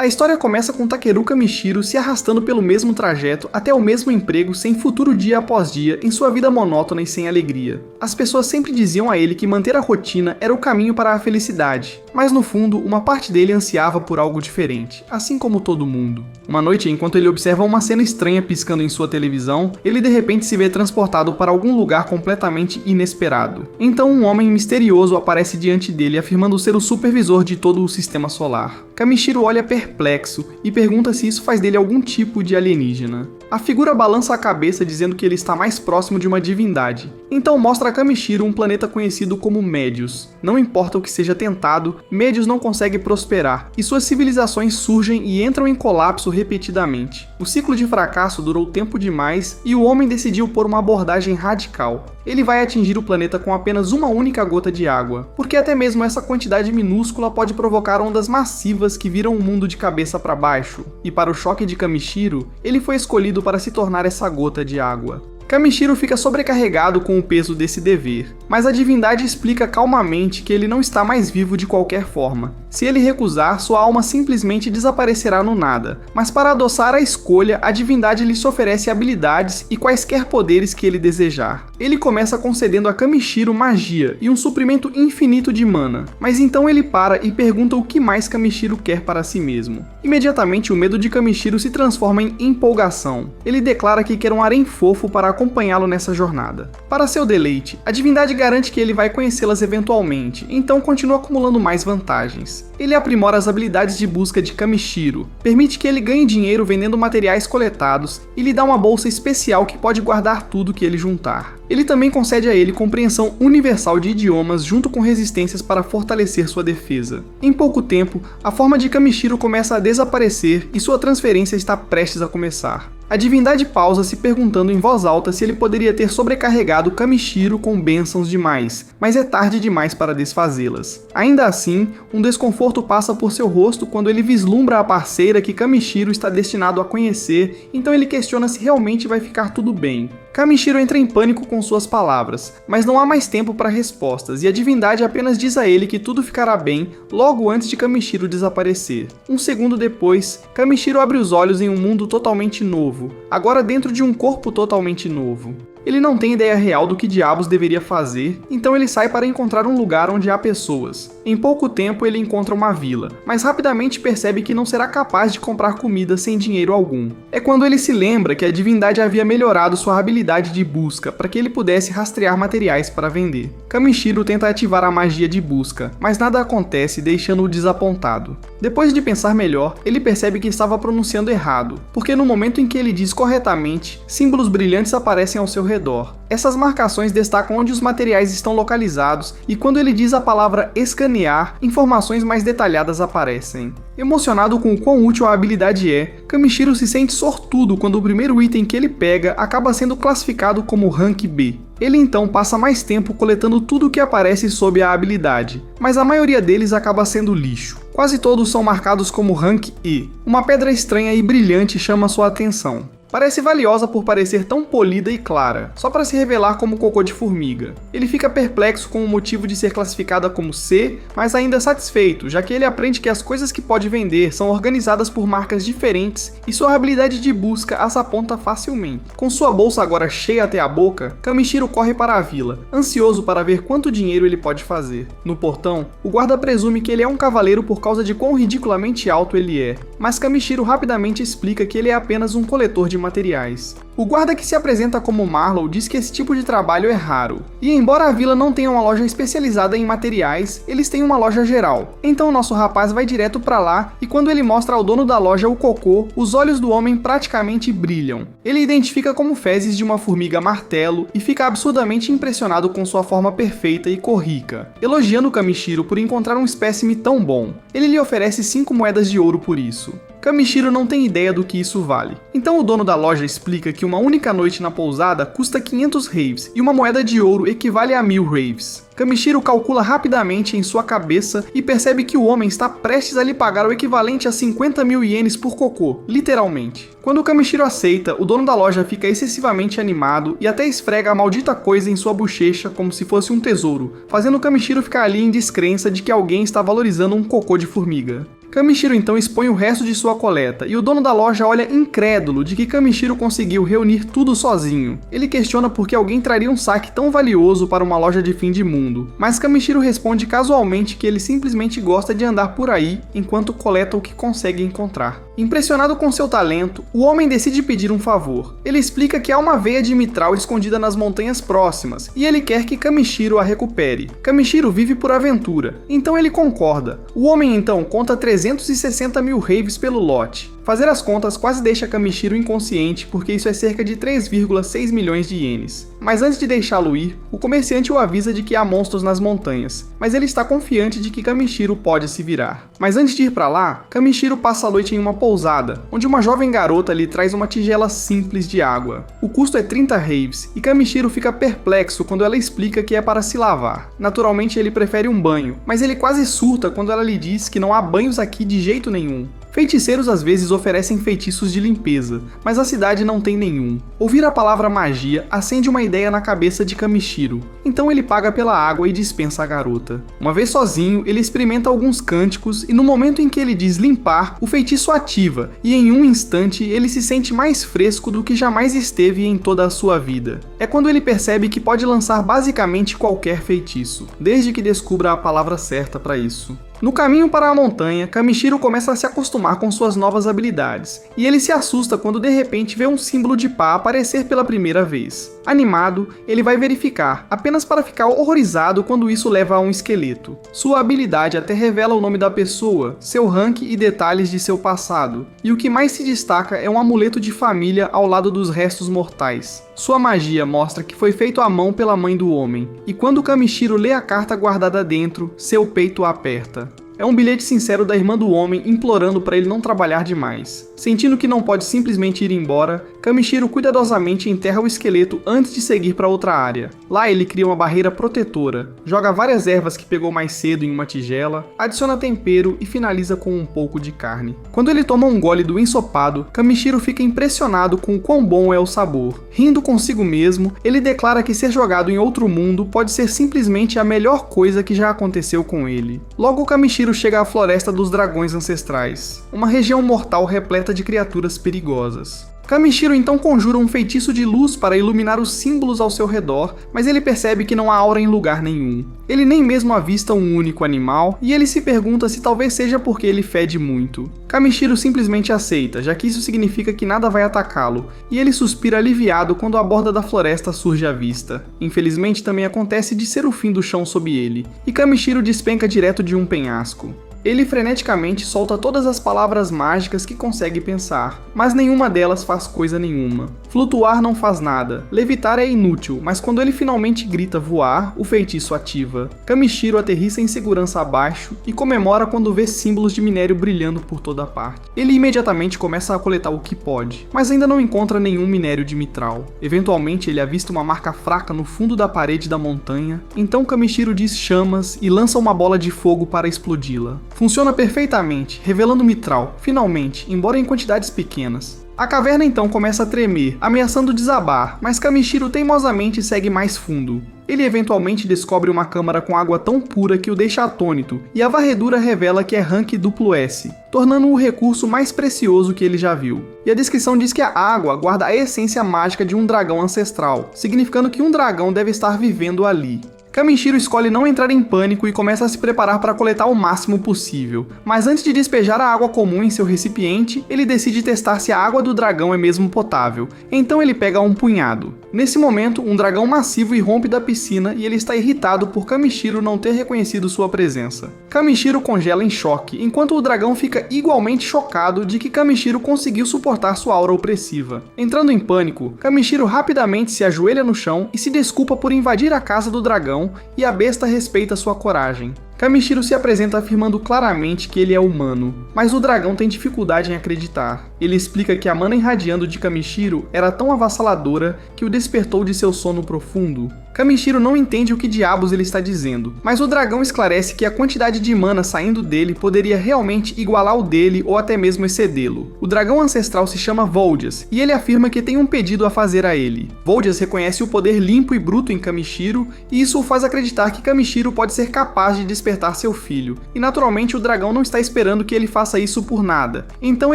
A história começa com Takeru Kamishiro se arrastando pelo mesmo trajeto até o mesmo emprego sem futuro dia após dia em sua vida monótona e sem alegria. As pessoas sempre diziam a ele que manter a rotina era o caminho para a felicidade, mas no fundo, uma parte dele ansiava por algo diferente, assim como todo mundo. Uma noite, enquanto ele observa uma cena estranha piscando em sua televisão, ele de repente se vê transportado para algum lugar completamente inesperado. Então um homem misterioso aparece diante dele afirmando ser o supervisor de todo o sistema solar. Kamishiro olha perplexo e pergunta se isso faz dele algum tipo de alienígena. A figura balança a cabeça dizendo que ele está mais próximo de uma divindade. Então mostra a Kamishiro um planeta conhecido como Médios. Não importa o que seja tentado, Médios não consegue prosperar, e suas civilizações surgem e entram em colapso repetidamente. O ciclo de fracasso durou tempo demais e o homem decidiu por uma abordagem radical. Ele vai atingir o planeta com apenas uma única gota de água, porque até mesmo essa quantidade minúscula pode provocar ondas massivas que viram o mundo de cabeça para baixo. E para o choque de Kamishiro, ele foi escolhido para se tornar essa gota de água. Kamishiro fica sobrecarregado com o peso desse dever, mas a divindade explica calmamente que ele não está mais vivo de qualquer forma. Se ele recusar, sua alma simplesmente desaparecerá no nada, mas para adoçar a escolha, a divindade lhe oferece habilidades e quaisquer poderes que ele desejar. Ele começa concedendo a Kamishiro magia e um suprimento infinito de mana, mas então ele para e pergunta o que mais Kamishiro quer para si mesmo. Imediatamente o medo de Kamishiro se transforma em empolgação. Ele declara que quer um harém fofo para acompanhá-lo nessa jornada. Para seu deleite, a divindade garante que ele vai conhecê-las eventualmente, então continua acumulando mais vantagens. Ele aprimora as habilidades de busca de Kamishiro, permite que ele ganhe dinheiro vendendo materiais coletados e lhe dá uma bolsa especial que pode guardar tudo que ele juntar. Ele também concede a ele compreensão universal de idiomas junto com resistências para fortalecer sua defesa. Em pouco tempo, a forma de Kamishiro começa a desaparecer e sua transferência está prestes a começar. A divindade pausa se perguntando em voz alta se ele poderia ter sobrecarregado Kamishiro com bênçãos demais, mas é tarde demais para desfazê-las. Ainda assim, um desconforto passa por seu rosto quando ele vislumbra a parceira que Kamishiro está destinado a conhecer, então ele questiona se realmente vai ficar tudo bem. Kamishiro entra em pânico com suas palavras, mas não há mais tempo para respostas e a divindade apenas diz a ele que tudo ficará bem logo antes de Kamishiro desaparecer. Um segundo depois, Kamishiro abre os olhos em um mundo totalmente novo, agora dentro de um corpo totalmente novo. Ele não tem ideia real do que diabos deveria fazer, então ele sai para encontrar um lugar onde há pessoas. Em pouco tempo ele encontra uma vila, mas rapidamente percebe que não será capaz de comprar comida sem dinheiro algum. É quando ele se lembra que a divindade havia melhorado sua habilidade de busca para que ele pudesse rastrear materiais para vender. Kamishiro tenta ativar a magia de busca, mas nada acontece, deixando-o desapontado. Depois de pensar melhor, ele percebe que estava pronunciando errado, porque no momento em que ele diz corretamente, símbolos brilhantes aparecem ao seu redor. Essas marcações destacam onde os materiais estão localizados e quando ele diz a palavra escanear, informações mais detalhadas aparecem. Emocionado com o quão útil a habilidade é, Kamishiro se sente sortudo quando o primeiro item que ele pega acaba sendo classificado como Rank B. Ele então passa mais tempo coletando tudo o que aparece sob a habilidade, mas a maioria deles acaba sendo lixo. Quase todos são marcados como Rank E. Uma pedra estranha e brilhante chama sua atenção. Parece valiosa por parecer tão polida e clara, só para se revelar como cocô de formiga. Ele fica perplexo com o motivo de ser classificada como C, mas ainda satisfeito, já que ele aprende que as coisas que pode vender são organizadas por marcas diferentes e sua habilidade de busca as aponta facilmente. Com sua bolsa agora cheia até a boca, Kamishiro corre para a vila, ansioso para ver quanto dinheiro ele pode fazer. No portão, o guarda presume que ele é um cavaleiro por causa de quão ridiculamente alto ele é, mas Kamishiro rapidamente explica que ele é apenas um coletor de materiais. O guarda que se apresenta como Marlow diz que esse tipo de trabalho é raro, e embora a vila não tenha uma loja especializada em materiais, eles têm uma loja geral. Então o nosso rapaz vai direto para lá e quando ele mostra ao dono da loja o cocô, os olhos do homem praticamente brilham. Ele identifica como fezes de uma formiga martelo e fica absurdamente impressionado com sua forma perfeita e corrica, elogiando Kamishiro por encontrar um espécime tão bom. Ele lhe oferece 5 moedas de ouro por isso. Kamishiro não tem ideia do que isso vale. Então o dono da loja explica que uma única noite na pousada custa 500 raves e uma moeda de ouro equivale a 1000 raves. Kamishiro calcula rapidamente em sua cabeça e percebe que o homem está prestes a lhe pagar o equivalente a 50.000 ienes por cocô, literalmente. Quando Kamishiro aceita, o dono da loja fica excessivamente animado e até esfrega a maldita coisa em sua bochecha como se fosse um tesouro, fazendo Kamishiro ficar ali em descrença de que alguém está valorizando um cocô de formiga. Kamishiro então expõe o resto de sua coleta, e o dono da loja olha incrédulo de que Kamishiro conseguiu reunir tudo sozinho. Ele questiona por que alguém traria um saque tão valioso para uma loja de fim de mundo, mas Kamishiro responde casualmente que ele simplesmente gosta de andar por aí enquanto coleta o que consegue encontrar. Impressionado com seu talento, o homem decide pedir um favor. Ele explica que há uma veia de mitral escondida nas montanhas próximas, e ele quer que Kamishiro a recupere. Kamishiro vive por aventura, então ele concorda. O homem então conta 360 mil raves pelo lote. Fazer as contas quase deixa Kamishiro inconsciente, porque isso é cerca de 3,6 milhões de ienes. Mas antes de deixá-lo ir, o comerciante o avisa de que há monstros nas montanhas, mas ele está confiante de que Kamishiro pode se virar. Mas antes de ir para lá, Kamishiro passa a noite em uma pousada, onde uma jovem garota lhe traz uma tigela simples de água. O custo é 30 raves, e Kamishiro fica perplexo quando ela explica que é para se lavar. Naturalmente ele prefere um banho, mas ele quase surta quando ela lhe diz que não há banhos aqui de jeito nenhum. Feiticeiros às vezes oferecem feitiços de limpeza, mas a cidade não tem nenhum. Ouvir a palavra magia acende uma ideia na cabeça de Kamishiro, então ele paga pela água e dispensa a garota. Uma vez sozinho, ele experimenta alguns cânticos e no momento em que ele diz limpar, o feitiço ativa e em um instante ele se sente mais fresco do que jamais esteve em toda a sua vida. É quando ele percebe que pode lançar basicamente qualquer feitiço, desde que descubra a palavra certa para isso. No caminho para a montanha, Kamishiro começa a se acostumar com suas novas habilidades, e ele se assusta quando de repente vê um símbolo de pá aparecer pela primeira vez. Animado, ele vai verificar, apenas para ficar horrorizado quando isso leva a um esqueleto. Sua habilidade até revela o nome da pessoa, seu rank e detalhes de seu passado, e o que mais se destaca é um amuleto de família ao lado dos restos mortais. Sua magia mostra que foi feito à mão pela mãe do homem, e quando Kamishiro lê a carta guardada dentro, seu peito aperta. É um bilhete sincero da irmã do homem implorando para ele não trabalhar demais. Sentindo que não pode simplesmente ir embora, Kamishiro cuidadosamente enterra o esqueleto antes de seguir para outra área. Lá ele cria uma barreira protetora, joga várias ervas que pegou mais cedo em uma tigela, adiciona tempero e finaliza com um pouco de carne. Quando ele toma um gole do ensopado, Kamishiro fica impressionado com o quão bom é o sabor. Rindo consigo mesmo, ele declara que ser jogado em outro mundo pode ser simplesmente a melhor coisa que já aconteceu com ele. Logo Kamishiro chega à Floresta dos Dragões Ancestrais, uma região mortal repleta de criaturas perigosas. Kamishiro então conjura um feitiço de luz para iluminar os símbolos ao seu redor, mas ele percebe que não há aura em lugar nenhum. Ele nem mesmo avista um único animal, e ele se pergunta se talvez seja porque ele fede muito. Kamishiro simplesmente aceita, já que isso significa que nada vai atacá-lo, e ele suspira aliviado quando a borda da floresta surge à vista. Infelizmente também acontece de ser o fim do chão sob ele, e Kamishiro despenca direto de um penhasco. Ele freneticamente solta todas as palavras mágicas que consegue pensar, mas nenhuma delas faz coisa nenhuma. Flutuar não faz nada, levitar é inútil, mas quando ele finalmente grita voar, o feitiço ativa. Kamishiro aterrissa em segurança abaixo e comemora quando vê símbolos de minério brilhando por toda parte. Ele imediatamente começa a coletar o que pode, mas ainda não encontra nenhum minério de mitral. Eventualmente ele avista uma marca fraca no fundo da parede da montanha, então Kamishiro diz chamas e lança uma bola de fogo para explodi-la. Funciona perfeitamente, revelando mitral, finalmente, embora em quantidades pequenas. A caverna então começa a tremer, ameaçando desabar, mas Kamishiro teimosamente segue mais fundo. Ele eventualmente descobre uma câmara com água tão pura que o deixa atônito, e a varredura revela que é rank S, tornando-o o recurso mais precioso que ele já viu. E a descrição diz que a água guarda a essência mágica de um dragão ancestral, significando que um dragão deve estar vivendo ali. Kamishiro escolhe não entrar em pânico e começa a se preparar para coletar o máximo possível, mas antes de despejar a água comum em seu recipiente, ele decide testar se a água do dragão é mesmo potável, então ele pega um punhado. Nesse momento, um dragão massivo irrompe da piscina e ele está irritado por Kamishiro não ter reconhecido sua presença. Kamishiro congela em choque, enquanto o dragão fica igualmente chocado de que Kamishiro conseguiu suportar sua aura opressiva. Entrando em pânico, Kamishiro rapidamente se ajoelha no chão e se desculpa por invadir a casa do dragão, e a besta respeita sua coragem. Kamishiro se apresenta afirmando claramente que ele é humano, mas o dragão tem dificuldade em acreditar. Ele explica que a mana irradiando de Kamishiro era tão avassaladora que o despertou de seu sono profundo. Kamishiro não entende o que diabos ele está dizendo, mas o dragão esclarece que a quantidade de mana saindo dele poderia realmente igualar o dele ou até mesmo excedê-lo. O dragão ancestral se chama Voldias, e ele afirma que tem um pedido a fazer a ele. Voldias reconhece o poder limpo e bruto em Kamishiro, e isso o faz acreditar que Kamishiro pode ser capaz de despertar despertar seu filho, e naturalmente o dragão não está esperando que ele faça isso por nada, então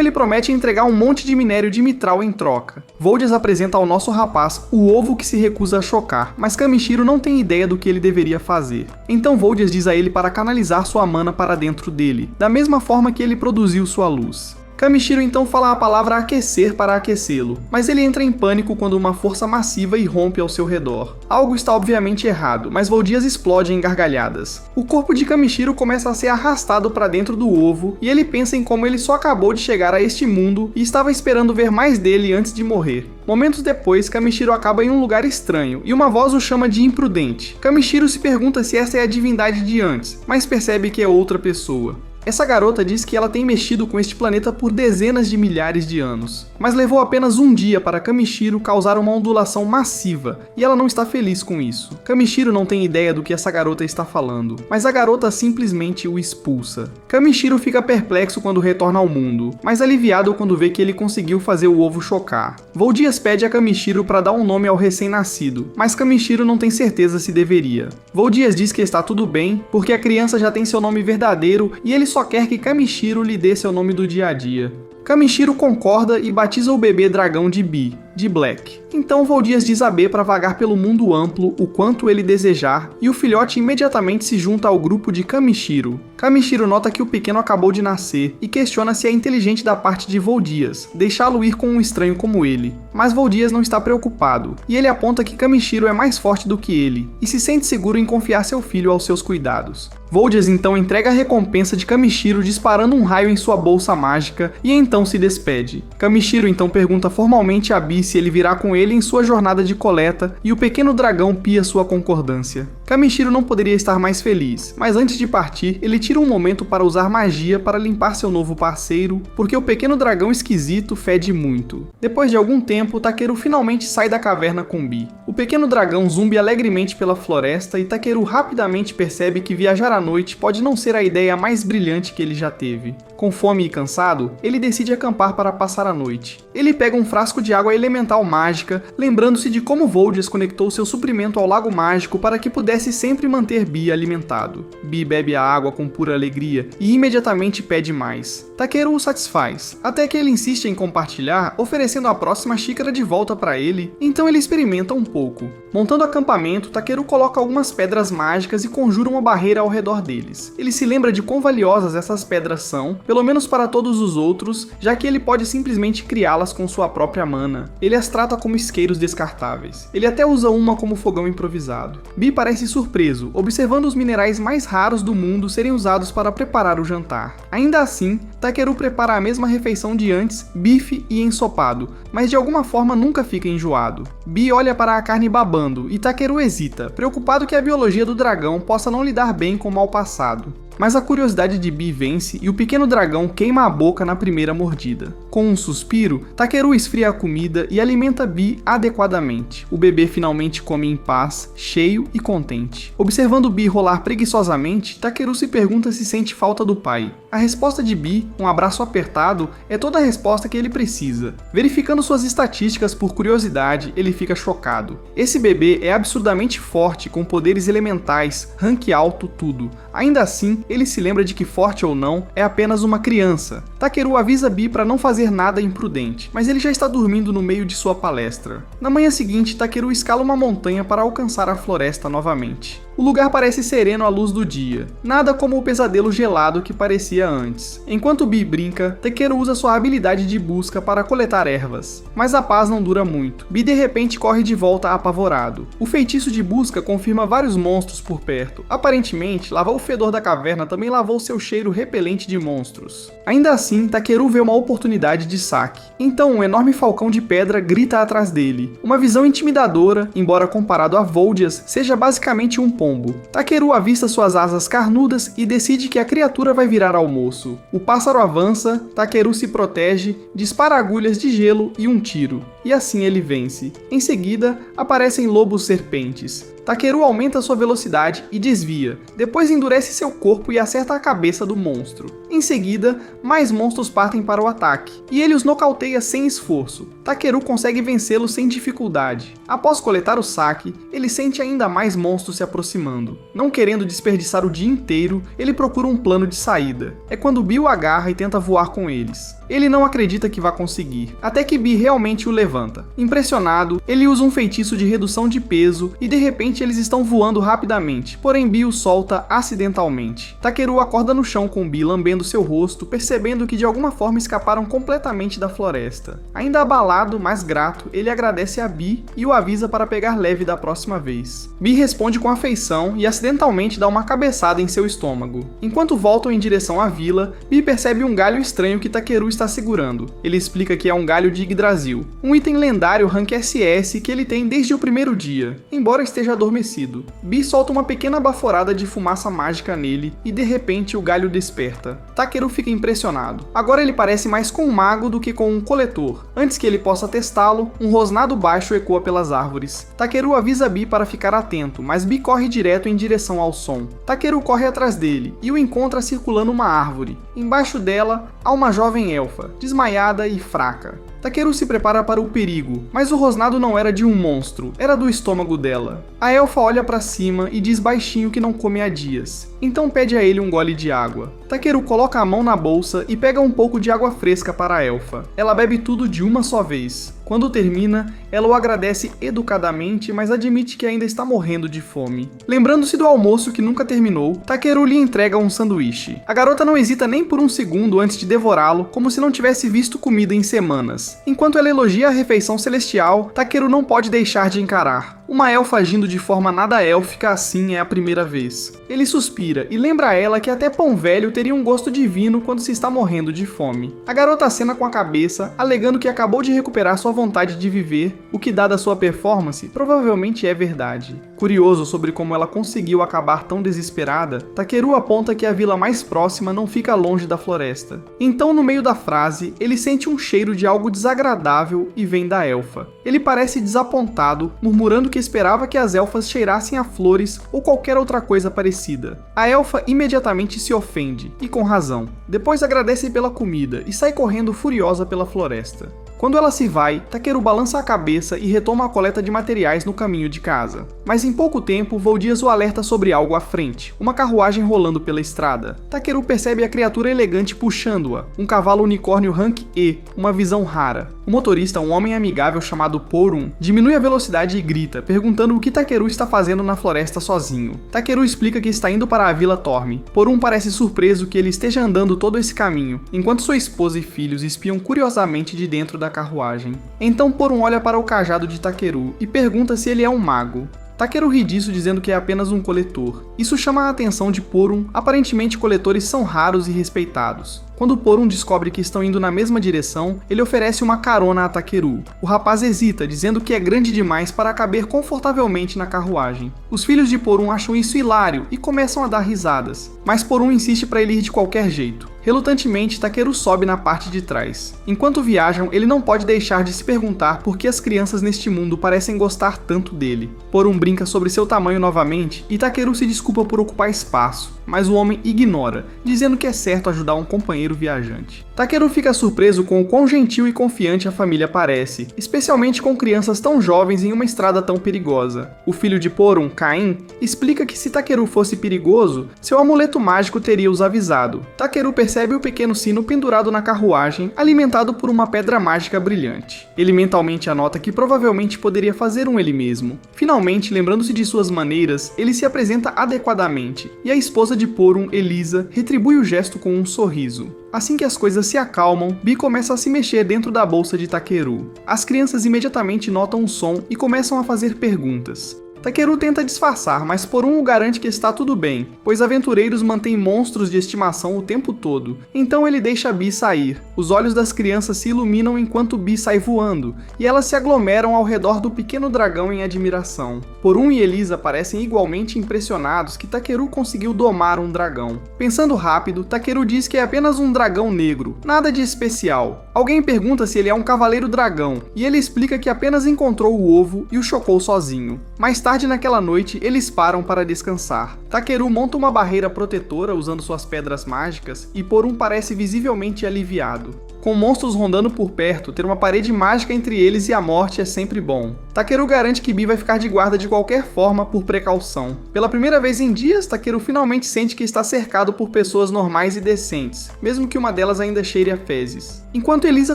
ele promete entregar um monte de minério de mitral em troca. Voldias apresenta ao nosso rapaz o ovo que se recusa a chocar, mas Kamishiro não tem ideia do que ele deveria fazer. Então Voldias diz a ele para canalizar sua mana para dentro dele, da mesma forma que ele produziu sua luz. Kamishiro então fala a palavra aquecer para aquecê-lo, mas ele entra em pânico quando uma força massiva irrompe ao seu redor. Algo está obviamente errado, mas Voldias explode em gargalhadas. O corpo de Kamishiro começa a ser arrastado para dentro do ovo e ele pensa em como ele só acabou de chegar a este mundo e estava esperando ver mais dele antes de morrer. Momentos depois, Kamishiro acaba em um lugar estranho e uma voz o chama de imprudente. Kamishiro se pergunta se essa é a divindade de antes, mas percebe que é outra pessoa. Essa garota diz que ela tem mexido com este planeta por dezenas de milhares de anos, mas levou apenas um dia para Kamishiro causar uma ondulação massiva, e ela não está feliz com isso. Kamishiro não tem ideia do que essa garota está falando, mas a garota simplesmente o expulsa. Kamishiro fica perplexo quando retorna ao mundo, mas aliviado quando vê que ele conseguiu fazer o ovo chocar. Voldias pede a Kamishiro para dar um nome ao recém-nascido, mas Kamishiro não tem certeza se deveria. Voldias diz que está tudo bem, porque a criança já tem seu nome verdadeiro e ele só quer que Kamishiro lhe dê seu nome do dia a dia. Kamishiro concorda e batiza o bebê dragão de Bee, de Black. Então Voldias diz a Bee para vagar pelo mundo amplo o quanto ele desejar, e o filhote imediatamente se junta ao grupo de Kamishiro. Kamishiro nota que o pequeno acabou de nascer e questiona se é inteligente da parte de Voldias deixá-lo ir com um estranho como ele. Mas Voldias não está preocupado, e ele aponta que Kamishiro é mais forte do que ele, e se sente seguro em confiar seu filho aos seus cuidados. Voldias então entrega a recompensa de Kamishiro disparando um raio em sua bolsa mágica e então se despede. Kamishiro então pergunta formalmente a Bee se ele virá com ele em sua jornada de coleta e o pequeno dragão pia sua concordância. Kamishiro não poderia estar mais feliz, mas antes de partir, ele tira um momento para usar magia para limpar seu novo parceiro, porque o pequeno dragão esquisito fede muito. Depois de algum tempo, Takeru finalmente sai da caverna com Bee. O pequeno dragão zumbi alegremente pela floresta e Takeru rapidamente percebe que viajar à noite pode não ser a ideia mais brilhante que ele já teve. Com fome e cansado, ele decide acampar para passar a noite. Ele pega um frasco de água elemental mágica, lembrando-se de como Voldias conectou seu suprimento ao lago mágico para que pudesse sempre manter Bee alimentado. Bee bebe a água com pura alegria e imediatamente pede mais. Takeru o satisfaz, até que ele insiste em compartilhar, oferecendo a próxima xícara de volta para ele, então ele experimenta um pouco. Montando acampamento, Takeru coloca algumas pedras mágicas e conjura uma barreira ao redor deles. Ele se lembra de quão valiosas essas pedras são, pelo menos para todos os outros, já que ele pode simplesmente criá-las com sua própria mana. Ele as trata como isqueiros descartáveis. Ele até usa uma como fogão improvisado. Bee parece surpreso, observando os minerais mais raros do mundo serem usados para preparar o jantar. Ainda assim, Takeru prepara a mesma refeição de antes, bife e ensopado, mas de alguma forma nunca fica enjoado. Bee olha para a carne babando e Takeru hesita, preocupado que a biologia do dragão possa não lidar bem com o mal passado. Mas a curiosidade de Bee vence e o pequeno dragão queima a boca na primeira mordida. Com um suspiro, Takeru esfria a comida e alimenta Bee adequadamente. O bebê finalmente come em paz, cheio e contente. Observando Bee rolar preguiçosamente, Takeru se pergunta se sente falta do pai. A resposta de Bee, um abraço apertado, é toda a resposta que ele precisa. Verificando suas estatísticas por curiosidade, ele fica chocado. Esse bebê é absurdamente forte, com poderes elementais, rank alto, tudo. Ainda assim, ele se lembra de que, forte ou não, é apenas uma criança. Takeru avisa Bee para não fazer nada imprudente, mas ele já está dormindo no meio de sua palestra. Na manhã seguinte, Takeru escala uma montanha para alcançar a floresta novamente. O lugar parece sereno à luz do dia, nada como o pesadelo gelado que parecia antes. Enquanto Bee brinca, Takeru usa sua habilidade de busca para coletar ervas. Mas a paz não dura muito. Bee de repente corre de volta apavorado. O feitiço de busca confirma vários monstros por perto. Aparentemente, lavar o fedor da caverna também lavou seu cheiro repelente de monstros. Ainda assim, Takeru vê uma oportunidade de saque. Então um enorme falcão de pedra grita atrás dele. Uma visão intimidadora, embora comparado a Voldias, seja basicamente um pombo. Takeru avista suas asas carnudas e decide que a criatura vai virar almoço. O pássaro avança, Takeru se protege, dispara agulhas de gelo e um tiro. E assim ele vence. Em seguida, aparecem lobos serpentes. Takeru aumenta sua velocidade e desvia, depois endurece seu corpo e acerta a cabeça do monstro. Em seguida, mais monstros partem para o ataque, e ele os nocauteia sem esforço. Takeru consegue vencê-los sem dificuldade. Após coletar o saque, ele sente ainda mais monstros se aproximando. Não querendo desperdiçar o dia inteiro, ele procura um plano de saída. É quando Bi o agarra e tenta voar com eles. Ele não acredita que vá conseguir, até que Bi realmente o levanta. Impressionado, ele usa um feitiço de redução de peso e de repente eles estão voando rapidamente, porém Bi o solta acidentalmente. Takeru acorda no chão com Bi lambendo seu rosto, percebendo que de alguma forma escaparam completamente da floresta. Ainda abalado, mas grato, ele agradece a Bi e o avisa para pegar leve da próxima vez. Bi responde com afeição e acidentalmente dá uma cabeçada em seu estômago. Enquanto voltam em direção à vila, Bi percebe um galho estranho que Takeru está segurando. Ele explica que é um galho de Yggdrasil, um item lendário rank SS que ele tem desde o primeiro dia, embora esteja adormecido. Bi solta uma pequena baforada de fumaça mágica nele e de repente o galho desperta. Takeru fica impressionado. Agora ele parece mais com um mago do que com um coletor. Antes que ele possa testá-lo, um rosnado baixo ecoa pelas árvores. Takeru avisa Bi para ficar atento, mas Bi corre direto em direção ao som. Takeru corre atrás dele e o encontra circulando uma árvore. Embaixo dela, há uma jovem elfa, desmaiada e fraca. Takeru se prepara para o perigo, mas o rosnado não era de um monstro, era do estômago dela. A elfa olha para cima e diz baixinho que não come há dias, então pede a ele um gole de água. Takeru coloca a mão na bolsa e pega um pouco de água fresca para a elfa. Ela bebe tudo de uma só vez. Quando termina, ela o agradece educadamente, mas admite que ainda está morrendo de fome. Lembrando-se do almoço que nunca terminou, Takeru lhe entrega um sanduíche. A garota não hesita nem por um segundo antes de devorá-lo, como se não tivesse visto comida em semanas. Enquanto ela elogia a refeição celestial, Takeru não pode deixar de encarar. Uma elfa agindo de forma nada élfica assim é a primeira vez. Ele suspira e lembra a ela que até pão velho teria um gosto divino quando se está morrendo de fome. A garota acena com a cabeça, alegando que acabou de recuperar sua vontade de viver, o que, dada sua performance, provavelmente é verdade. Curioso sobre como ela conseguiu acabar tão desesperada, Takeru aponta que a vila mais próxima não fica longe da floresta. Então, no meio da frase, ele sente um cheiro de algo desagradável e vem da elfa. Ele parece desapontado, murmurando que esperava que as elfas cheirassem a flores ou qualquer outra coisa parecida. A elfa imediatamente se ofende, e com razão. Depois agradece pela comida e sai correndo furiosa pela floresta. Quando ela se vai, Takeru balança a cabeça e retoma a coleta de materiais no caminho de casa. Mas em pouco tempo, Voldias o alerta sobre algo à frente, uma carruagem rolando pela estrada. Takeru percebe a criatura elegante puxando-a, um cavalo unicórnio rank E, uma visão rara. O motorista, um homem amigável chamado Porun, diminui a velocidade e grita, perguntando o que Takeru está fazendo na floresta sozinho. Takeru explica que está indo para a Vila Torme. Porun parece surpreso que ele esteja andando todo esse caminho, enquanto sua esposa e filhos espiam curiosamente de dentro da carruagem. Então Porun olha para o cajado de Takeru e pergunta se ele é um mago. Takeru ri disso dizendo que é apenas um coletor. Isso chama a atenção de Porun, aparentemente coletores são raros e respeitados. Quando Porun descobre que estão indo na mesma direção, ele oferece uma carona a Takeru. O rapaz hesita, dizendo que é grande demais para caber confortavelmente na carruagem. Os filhos de Porun acham isso hilário e começam a dar risadas, mas Porun insiste para ele ir de qualquer jeito. Relutantemente, Takeru sobe na parte de trás. Enquanto viajam, ele não pode deixar de se perguntar por que as crianças neste mundo parecem gostar tanto dele. Porun brinca sobre seu tamanho novamente e Takeru se desculpa por ocupar espaço, mas o homem ignora, dizendo que é certo ajudar um companheiro viajante. Takeru fica surpreso com o quão gentil e confiante a família parece, especialmente com crianças tão jovens em uma estrada tão perigosa. O filho de Porun, Caim, explica que se Takeru fosse perigoso, seu amuleto mágico teria os avisado. Takeru percebe o pequeno sino pendurado na carruagem, alimentado por uma pedra mágica brilhante. Ele mentalmente anota que provavelmente poderia fazer um ele mesmo. Finalmente, lembrando-se de suas maneiras, ele se apresenta adequadamente, e a esposa de Porun, Elisa, retribui o gesto com um sorriso. Assim que as coisas se acalmam, Bi começa a se mexer dentro da bolsa de Takeru. As crianças imediatamente notam o som e começam a fazer perguntas. Takeru tenta disfarçar, mas Porun o garante que está tudo bem, pois aventureiros mantêm monstros de estimação o tempo todo. Então ele deixa Bi sair. Os olhos das crianças se iluminam enquanto Bi sai voando, e elas se aglomeram ao redor do pequeno dragão em admiração. Porun e Elisa parecem igualmente impressionados que Takeru conseguiu domar um dragão. Pensando rápido, Takeru diz que é apenas um dragão negro, nada de especial. Alguém pergunta se ele é um cavaleiro dragão, e ele explica que apenas encontrou o ovo e o chocou sozinho. Mais tarde, Tarde naquela noite, eles param para descansar. Takeru monta uma barreira protetora usando suas pedras mágicas e Porun parece visivelmente aliviado. Com monstros rondando por perto, ter uma parede mágica entre eles e a morte é sempre bom. Takeru garante que Bee vai ficar de guarda de qualquer forma por precaução. Pela primeira vez em dias, Takeru finalmente sente que está cercado por pessoas normais e decentes, mesmo que uma delas ainda cheire a fezes. Enquanto Elisa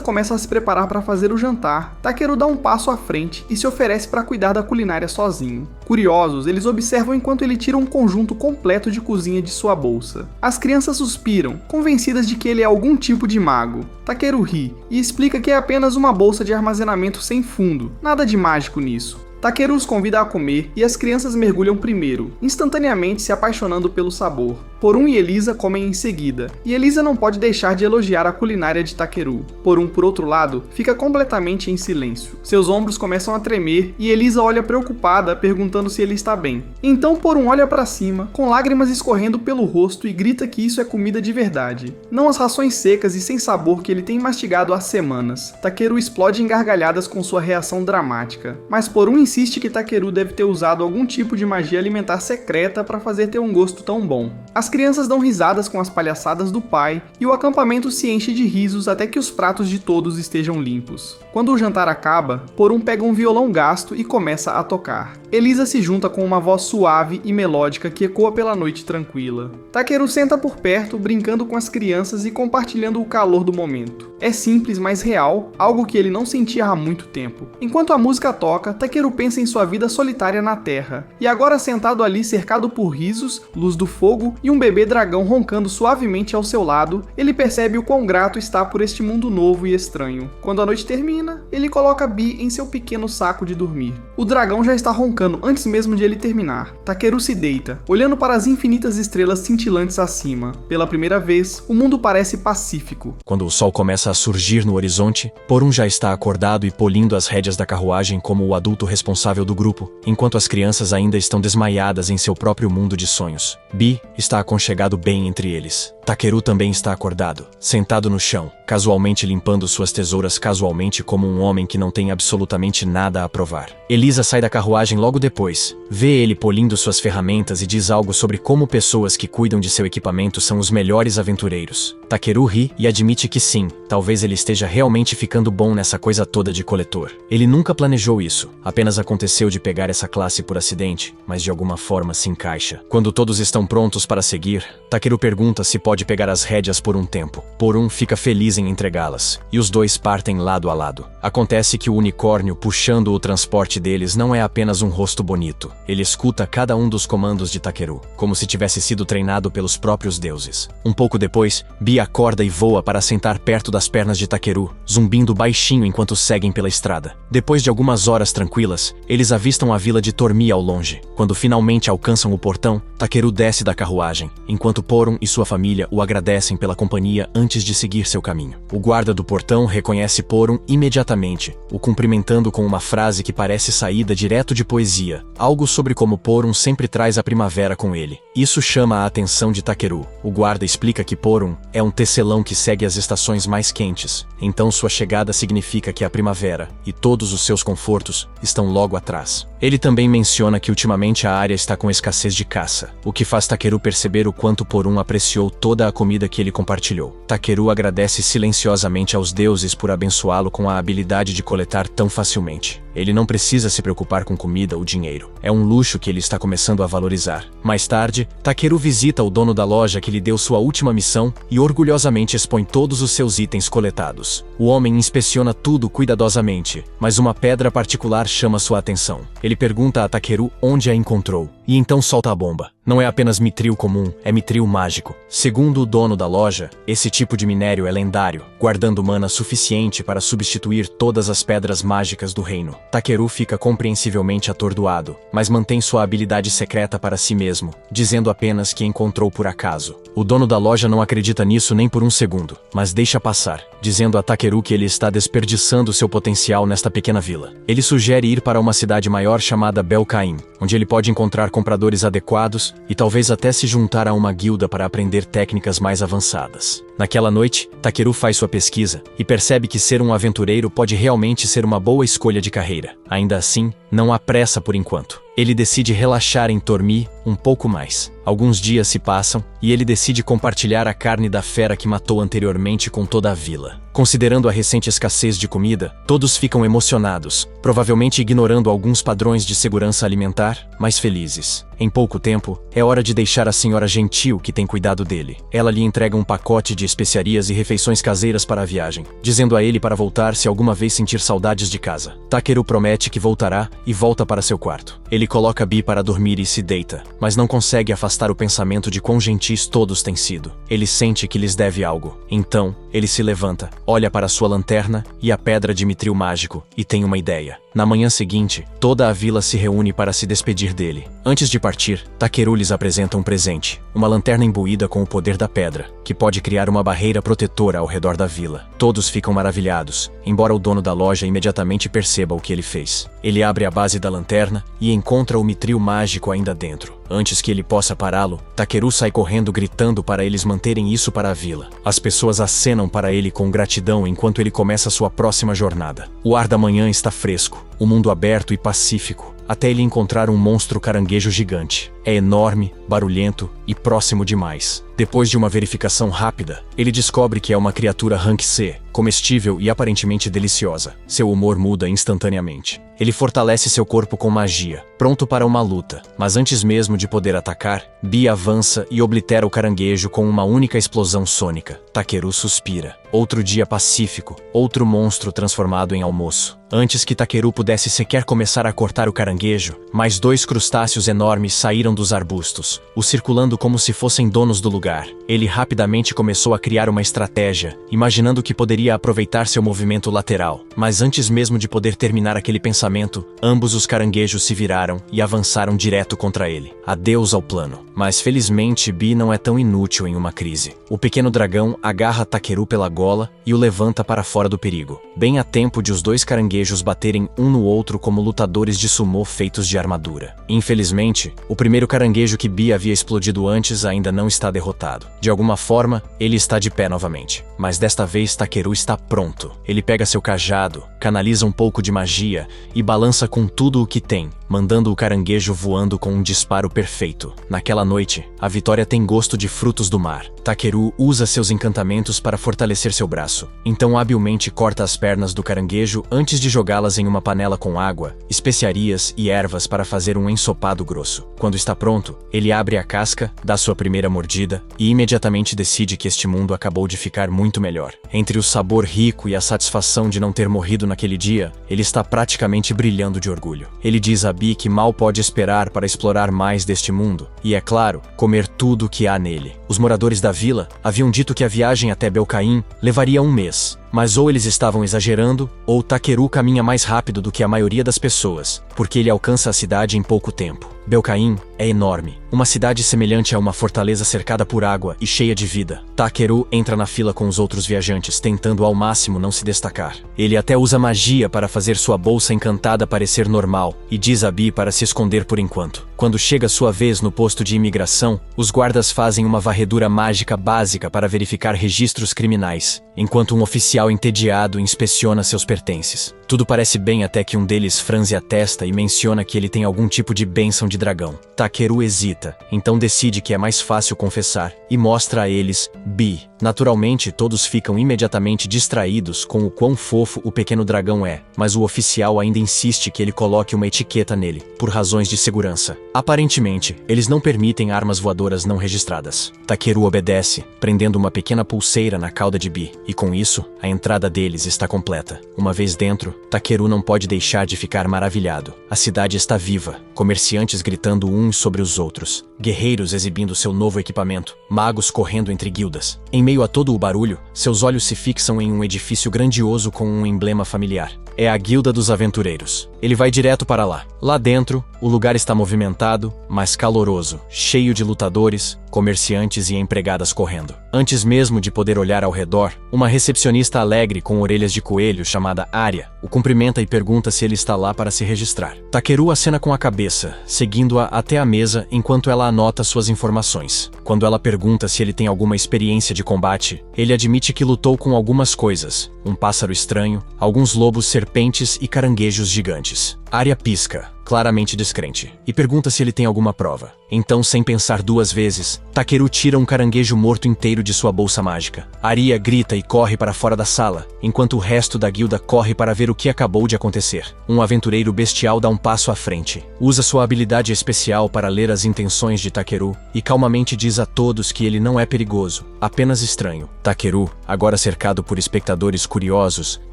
começa a se preparar para fazer o jantar, Takeru dá um passo à frente e se oferece para cuidar da culinária sozinho. Curiosos, eles observam enquanto ele tira um conjunto completo de cozinha de sua bolsa. As crianças suspiram, convencidas de que ele é algum tipo de mago. Takeru ri e explica que é apenas uma bolsa de armazenamento sem fundo, nada de mágico nisso. Takeru os convida a comer e as crianças mergulham primeiro, instantaneamente se apaixonando pelo sabor. Porun e Elisa comem em seguida, e Elisa não pode deixar de elogiar a culinária de Takeru. Porun, por outro lado, fica completamente em silêncio. Seus ombros começam a tremer e Elisa olha preocupada, perguntando se ele está bem. Então Porun olha para cima, com lágrimas escorrendo pelo rosto e grita que isso é comida de verdade. Não as rações secas e sem sabor que ele tem mastigado há semanas. Takeru explode em gargalhadas com sua reação dramática, mas Porun insiste que Takeru deve ter usado algum tipo de magia alimentar secreta para fazer ter um gosto tão bom. As crianças dão risadas com as palhaçadas do pai e o acampamento se enche de risos até que os pratos de todos estejam limpos. Quando o jantar acaba, Porun pega um violão gasto e começa a tocar. Elisa se junta com uma voz suave e melódica que ecoa pela noite tranquila. Takeru senta por perto, brincando com as crianças e compartilhando o calor do momento. É simples, mas real, algo que ele não sentia há muito tempo. Enquanto a música toca, Takeru pensa em sua vida solitária na Terra, e agora sentado ali cercado por risos, luz do fogo e um bebê dragão roncando suavemente ao seu lado, ele percebe o quão grato está por este mundo novo e estranho. Quando a noite termina, ele coloca Bee em seu pequeno saco de dormir. O dragão já está roncando antes mesmo de ele terminar. Takeru se deita, olhando para as infinitas estrelas cintilantes acima. Pela primeira vez, o mundo parece pacífico. Quando o sol começa a surgir no horizonte, Porun já está acordado e polindo as rédeas da carruagem como o adulto responsável do grupo, enquanto as crianças ainda estão desmaiadas em seu próprio mundo de sonhos. Bee está aconchegado bem entre eles. Takeru também está acordado, sentado no chão, casualmente limpando suas tesouras casualmente como um homem que não tem absolutamente nada a provar. Elisa sai da carruagem logo depois, vê ele polindo suas ferramentas e diz algo sobre como pessoas que cuidam de seu equipamento são os melhores aventureiros. Takeru ri e admite que sim, talvez ele esteja realmente ficando bom nessa coisa toda de coletor. Ele nunca planejou isso, apenas aconteceu de pegar essa classe por acidente, mas de alguma forma se encaixa. Quando todos estão prontos para seguir, Takeru pergunta se pode pegar as rédeas por um tempo. Porun fica feliz em entregá-las, e os dois partem lado a lado. Acontece que o unicórnio puxando o transporte deles não é apenas um rosto bonito. Ele escuta cada um dos comandos de Takeru, como se tivesse sido treinado pelos próprios deuses. Um pouco depois, Bee acorda e voa para sentar perto das pernas de Takeru, zumbindo baixinho enquanto seguem pela estrada. Depois de algumas horas tranquilas, eles avistam a vila de Tormi ao longe. Quando finalmente alcançam o portão, Takeru desce da carruagem, enquanto Porun e sua família o agradecem pela companhia antes de seguir seu caminho. O guarda do portão reconhece Porun imediatamente, o cumprimentando com uma frase que parece saída direto de poesia, algo sobre como Porun sempre traz a primavera com ele. Isso chama a atenção de Takeru. O guarda explica que Porun é um tecelão que segue as estações mais quentes, então sua chegada significa que a primavera e todos os seus confortos estão logo atrás. Ele também menciona que ultimamente a área está com escassez de caça, o que faz Takeru perceber o quanto Porun apreciou toda a comida que ele compartilhou. Takeru agradece silenciosamente aos deuses por abençoá-lo com a habilidade de coletar tão facilmente. Ele não precisa se preocupar com comida ou dinheiro. É um luxo que ele está começando a valorizar. Mais tarde, Takeru visita o dono da loja que lhe deu sua última missão e orgulhosamente expõe todos os seus itens coletados. O homem inspeciona tudo cuidadosamente, mas uma pedra particular chama sua atenção. Ele pergunta a Takeru onde a encontrou, e então solta a bomba. Não é apenas mitril comum, é mitril mágico. Segundo o dono da loja, esse tipo de minério é lendário, guardando mana suficiente para substituir todas as pedras mágicas do reino. Takeru fica compreensivelmente atordoado, mas mantém sua habilidade secreta para si mesmo, dizendo apenas que encontrou por acaso. O dono da loja não acredita nisso nem por um segundo, mas deixa passar, dizendo a Takeru que ele está desperdiçando seu potencial nesta pequena vila. Ele sugere ir para uma cidade maior chamada Belcaim, onde ele pode encontrar compradores adequados e talvez até se juntar a uma guilda para aprender técnicas mais avançadas. Naquela noite, Takeru faz sua pesquisa e percebe que ser um aventureiro pode realmente ser uma boa escolha de carreira. Ainda assim, não há pressa por enquanto. Ele decide relaxar em dormir um pouco mais. Alguns dias se passam e ele decide compartilhar a carne da fera que matou anteriormente com toda a vila. Considerando a recente escassez de comida, todos ficam emocionados, provavelmente ignorando alguns padrões de segurança alimentar, mas felizes. Em pouco tempo, é hora de deixar a senhora gentil que tem cuidado dele. Ela lhe entrega um pacote de especiarias e refeições caseiras para a viagem, dizendo a ele para voltar se alguma vez sentir saudades de casa. Takeru promete que voltará e volta para seu quarto. Ele coloca Bi para dormir e se deita, mas não consegue afastar o pensamento de quão gentis todos têm sido. Ele sente que lhes deve algo. Então, ele se levanta, olha para sua lanterna e a pedra de mitril mágico e tem uma ideia. Na manhã seguinte, toda a vila se reúne para se despedir dele. Antes de partir, Takeru lhes apresenta um presente, uma lanterna imbuída com o poder da pedra, que pode criar uma barreira protetora ao redor da vila. Todos ficam maravilhados, embora o dono da loja imediatamente perceba o que ele fez. Ele abre a base da lanterna e encontra o mitril mágico ainda dentro. Antes que ele possa pará-lo, Takeru sai correndo gritando para eles manterem isso para a vila. As pessoas acenam para ele com gratidão enquanto ele começa sua próxima jornada. O ar da manhã está fresco, o mundo aberto e pacífico, até ele encontrar um monstro caranguejo gigante. É enorme, barulhento e próximo demais. Depois de uma verificação rápida, ele descobre que é uma criatura rank C, comestível e aparentemente deliciosa. Seu humor muda instantaneamente. Ele fortalece seu corpo com magia, pronto para uma luta. Mas antes mesmo de poder atacar, Bi avança e oblitera o caranguejo com uma única explosão sônica. Takeru suspira. Outro dia pacífico, outro monstro transformado em almoço. Antes que Takeru pudesse sequer começar a cortar o caranguejo, mais 2 crustáceos enormes saíram dos arbustos, o circulando como se fossem donos do lugar. Ele rapidamente começou a criar uma estratégia, imaginando que poderia aproveitar seu movimento lateral. Mas antes mesmo de poder terminar aquele pensamento, ambos os caranguejos se viraram e avançaram direto contra ele. Adeus ao plano. Mas felizmente Bi não é tão inútil em uma crise. O pequeno dragão agarra Takeru pela gola e o levanta para fora do perigo, bem a tempo de os 2 caranguejos baterem um no outro como lutadores de sumô feitos de armadura. Infelizmente, o primeiro caranguejo que Bi havia explodido antes ainda não está derrotado. De alguma forma, ele está de pé novamente. Mas desta vez Takeru está pronto. Ele pega seu cajado, canaliza um pouco de magia e balança com tudo o que tem, mandando o caranguejo voando com um disparo perfeito. Naquela noite, a vitória tem gosto de frutos do mar. Takeru usa seus encantamentos para fortalecer seu braço. Então habilmente corta as pernas do caranguejo antes de jogá-las em uma panela com água, especiarias e ervas para fazer um ensopado grosso. Quando está pronto, ele abre a casca, dá sua primeira mordida e imediatamente decide que este mundo acabou de ficar muito melhor. Entre o sabor rico e a satisfação de não ter morrido naquele dia, ele está praticamente brilhando de orgulho. Ele diz a Bi que mal pode esperar para explorar mais deste mundo e, é claro, comer tudo o que há nele. Os moradores da vila haviam dito que a viagem até Belcaim levaria 1 mês. Mas ou eles estavam exagerando, ou Takeru caminha mais rápido do que a maioria das pessoas, porque ele alcança a cidade em pouco tempo. Belcaim é enorme, uma cidade semelhante a uma fortaleza cercada por água e cheia de vida. Takeru entra na fila com os outros viajantes, tentando ao máximo não se destacar. Ele até usa magia para fazer sua bolsa encantada parecer normal e diz a Bi para se esconder por enquanto. Quando chega sua vez no posto de imigração, os guardas fazem uma varredura mágica básica para verificar registros criminais, enquanto um oficial entediado inspeciona seus pertences. Tudo parece bem até que um deles franze a testa e menciona que ele tem algum tipo de bênção de dragão. Takeru hesita, então decide que é mais fácil confessar e mostra a eles Bi. Naturalmente, todos ficam imediatamente distraídos com o quão fofo o pequeno dragão é, mas o oficial ainda insiste que ele coloque uma etiqueta nele, por razões de segurança. Aparentemente, eles não permitem armas voadoras não registradas. Takeru obedece, prendendo uma pequena pulseira na cauda de Bi, e com isso, a entrada deles está completa. Uma vez dentro, Takeru não pode deixar de ficar maravilhado. A cidade está viva, comerciantes gritando uns sobre os outros, guerreiros exibindo seu novo equipamento, magos correndo entre guildas. Em meio a todo o barulho, seus olhos se fixam em um edifício grandioso com um emblema familiar. É a Guilda dos Aventureiros. Ele vai direto para lá. Lá dentro, o lugar está movimentado, mas caloroso, cheio de lutadores, comerciantes e empregadas correndo. Antes mesmo de poder olhar ao redor, uma recepcionista alegre com orelhas de coelho chamada Arya o cumprimenta e pergunta se ele está lá para se registrar. Takeru acena com a cabeça, seguindo-a até a mesa enquanto ela anota suas informações. Quando ela pergunta se ele tem alguma experiência de combate, ele admite que lutou com algumas coisas: um pássaro estranho, alguns lobos, serpentes e caranguejos gigantes. Arya pisca, claramente descrente, e pergunta se ele tem alguma prova. Então, sem pensar duas vezes, Takeru tira um caranguejo morto inteiro de sua bolsa mágica. Arya grita e corre para fora da sala, enquanto o resto da guilda corre para ver o que acabou de acontecer. Um aventureiro bestial dá um passo à frente, usa sua habilidade especial para ler as intenções de Takeru e calmamente diz a todos que ele não é perigoso, apenas estranho. Takeru, agora cercado por espectadores curiosos,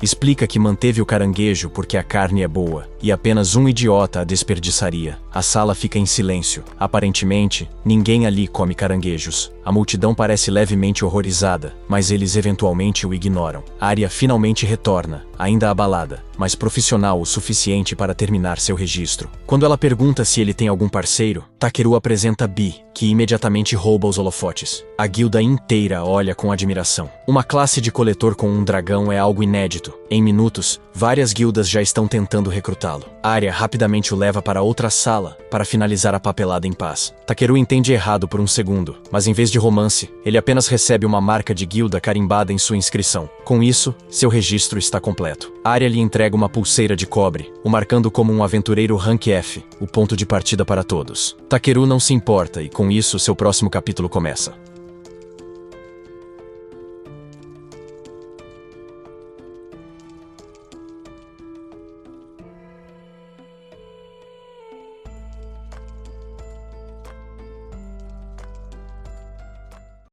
explica que manteve o caranguejo porque a carne é boa, e apenas um idiota a desperdiçaria. A sala fica em silêncio. Aparentemente, ninguém ali come caranguejos. A multidão parece levemente horrorizada, mas eles eventualmente o ignoram. Arya finalmente retorna, ainda abalada, mas profissional o suficiente para terminar seu registro. Quando ela pergunta se ele tem algum parceiro, Takeru apresenta Bi, que imediatamente rouba os holofotes. A guilda inteira olha com admiração. Uma classe de coletor com um dragão é algo inédito. Em minutos, várias guildas já estão tentando recrutá-lo. Arya rapidamente o leva para outra sala para finalizar a papelada em paz. Takeru entende errado por um segundo, mas em vez de romance, ele apenas recebe uma marca de guilda carimbada em sua inscrição. Com isso, seu registro está completo. Arya lhe entrega uma pulseira de cobre, o marcando como um aventureiro Rank F, o ponto de partida para todos. Takeru não se importa e com isso seu próximo capítulo começa.